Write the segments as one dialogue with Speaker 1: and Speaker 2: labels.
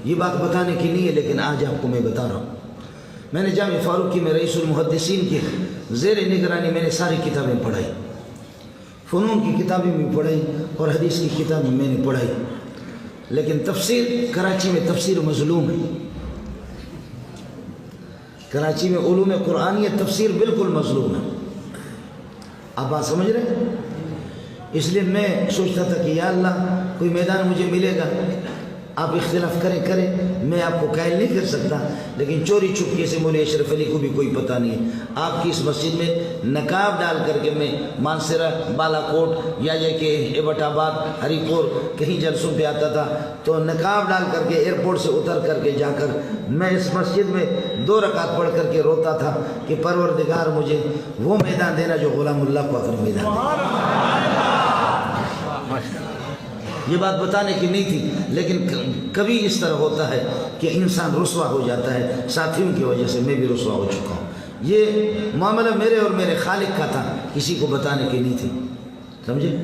Speaker 1: یہ بات بتانے کی نہیں ہے، لیکن آج آپ کو میں بتا رہا ہوں۔ میں نے جامع فاروقی میں رئیس المحدثین کے زیر نگرانی میں نے ساری کتابیں پڑھائی، فنون کی کتابیں بھی پڑھائی اور حدیث کی کتابیں میں نے پڑھائی، لیکن تفسیر کراچی میں تفسیر مظلوم ہے۔ کراچی میں علوم قرآنی تفسیر بالکل مظلوم ہے۔ آپ بات سمجھ رہے ہیں؟ اس لیے میں سوچتا تھا کہ یا اللہ کوئی میدان مجھے ملے گا، آپ اختلاف کریں، میں آپ کو قائل نہیں کر سکتا، لیکن چوری چھپکے سے مولوی اشرف علی کو بھی کوئی پتہ نہیں ہے۔ آپ کی اس مسجد میں نقاب ڈال کر کے میں مانسرا، بالا کوٹ یا یہ کہ ایبٹ آباد، ہری پور کہیں جلسوں پہ آتا تھا تو نقاب ڈال کر کے ایئرپورٹ سے اتر کر کے جا کر میں اس مسجد میں 2 رکعت پڑھ کر کے روتا تھا کہ پروردگار مجھے وہ میدان دینا جو غلام اللہ کو اپنا میدان دینا۔ یہ بات بتانے کی نہیں تھی، لیکن کبھی اس طرح ہوتا ہے کہ انسان رسوا ہو جاتا ہے، ساتھیوں کی وجہ سے میں بھی رسوا ہو چکا ہوں۔ یہ معاملہ میرے اور میرے خالق کا تھا، کسی کو بتانے کی نہیں تھی، سمجھے؟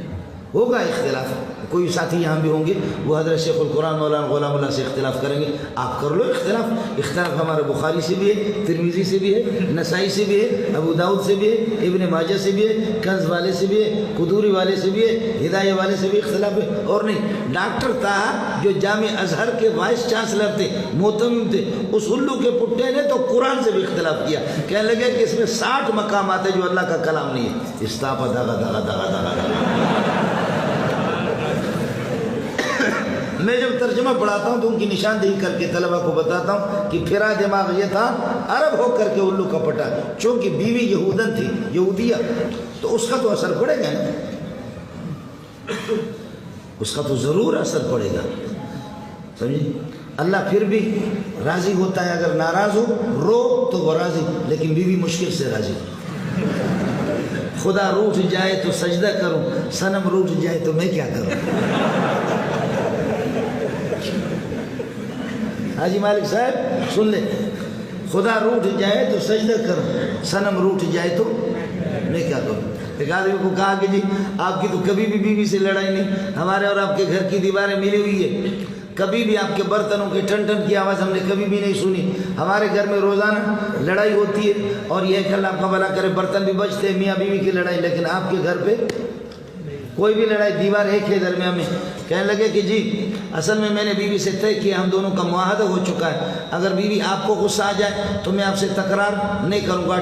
Speaker 1: ہوگا اختلاف، کوئی ساتھی یہاں بھی ہوں گے وہ حضرت شیخ القرآن مولانا غلام اللہ سے اختلاف کریں گے، آپ کر لو اختلاف ہمارے بخاری سے بھی ہے، ترمذی سے بھی ہے، نسائی سے بھی ہے، ابو داؤد سے بھی ہے، ابن ماجہ سے بھی ہے، کنز والے سے بھی ہے، قدوری والے سے بھی ہے، ہدایہ والے سے بھی اختلاف ہے۔ اور نہیں، ڈاکٹر تھا جو جامع ازہر کے وائس چانسلر تھے، محتمم تھے، اس الو کے پٹے نے تو قرآن سے بھی اختلاف کیا، کہنے لگے کہ اس میں 60 مقامات ہیں جو اللہ کا کلام نہیں ہے۔ استاپا داغا داغا داغا داغا۔ میں جب ترجمہ پڑھاتا ہوں تو ان کی نشاندہی کر کے طلبہ کو بتاتا ہوں کہ پھرا دماغ یہ تھا، عرب ہو کر کے الو کا پٹا، چونکہ بیوی یہودن تھی، یہودیہ، تو اس کا تو اثر پڑے گا نا، اس کا تو ضرور اثر پڑے گا، سمجھے؟ اللہ پھر بھی راضی ہوتا ہے، اگر ناراض ہو رو تو وہ راضی، لیکن بیوی مشکل سے راضی۔ خدا روٹھ جائے تو سجدہ کروں، صنم روٹھ جائے تو میں کیا کروں؟ حاجی مالک صاحب سن لیں، خدا روٹھ جائے تو سجدہ کروں، صنم روٹھ جائے تو میں کیا کروں؟ ایک آدمی کو کہا کہ جی آپ کی تو کبھی بھی بیوی سے لڑائی نہیں، ہمارے اور آپ کے گھر کی دیواریں ملی ہوئی ہے، کبھی بھی آپ کے برتنوں کے ٹن ٹن کی آواز ہم نے کبھی بھی نہیں سنی، ہمارے گھر میں روزانہ لڑائی ہوتی ہے، اور یہ کہ اللہ آپ کا بھلا کرے برتن بھی بچتے ہیں، میاں بیوی کی لڑائی، لیکن آپ کے گھر پہ کوئی بھی لڑائی، دیوار ایک ہے درمیان میں۔ کہنے لگے کہ جی اصل میں نے بیوی سے طے کیا، ہم دونوں کا معاہدہ ہو چکا ہے، اگر بیوی آپ کو غصہ آ جائے تو میں آپ سے تکرار نہیں کروں گا،